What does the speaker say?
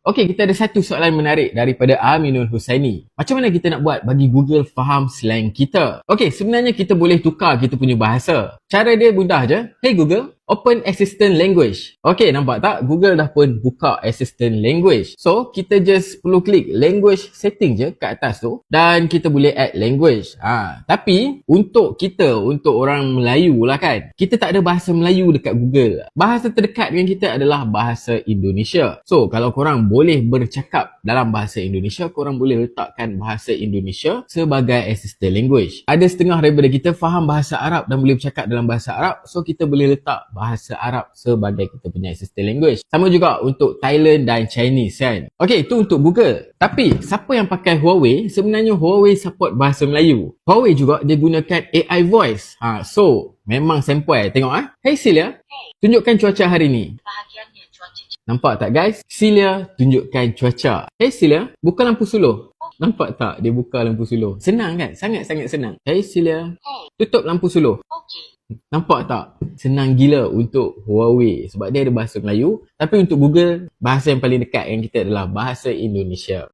Okey, kita ada satu soalan menarik daripada Aminul Husaini. Macam mana kita nak buat bagi Google faham slang kita? Okey, sebenarnya kita boleh tukar kita punya bahasa. Cara dia mudah je. Hey Google, open assistant language. Okey, nampak tak? Google dah pun buka assistant language. So, kita just perlu klik language setting je kat atas tu dan kita boleh add language. Tapi untuk orang Melayu lah kan, kita tak ada bahasa Melayu dekat Google. Bahasa terdekat dengan kita adalah bahasa Indonesia. So, kalau korang boleh bercakap dalam bahasa Indonesia, korang boleh letakkan bahasa Indonesia sebagai assistant language. Ada setengah daripada kita faham bahasa Arab dan boleh bercakap dalam bahasa Arab, so kita boleh letak bahasa Arab sebagai kita punya assistant language. Sama juga untuk Thailand dan Chinese kan. Okey, itu untuk Google. Tapi siapa yang pakai Huawei, sebenarnya Huawei support bahasa Melayu. Huawei juga dia gunakan AI voice. So memang sempoi. Tengok Hey Celia, tunjukkan cuaca hari ni. Bahagiannya cuaca. Nampak tak guys? Celia tunjukkan cuaca. Hey Celia, buka lampu suluh. Nampak tak dia buka lampu suluh? Senang kan? Sangat-sangat senang. Hey Celia, tutup lampu suluh. Okey. Nampak tak? Senang gila untuk Huawei sebab dia ada bahasa Melayu. Tapi untuk Google, bahasa yang paling dekat dengan kita adalah bahasa Indonesia.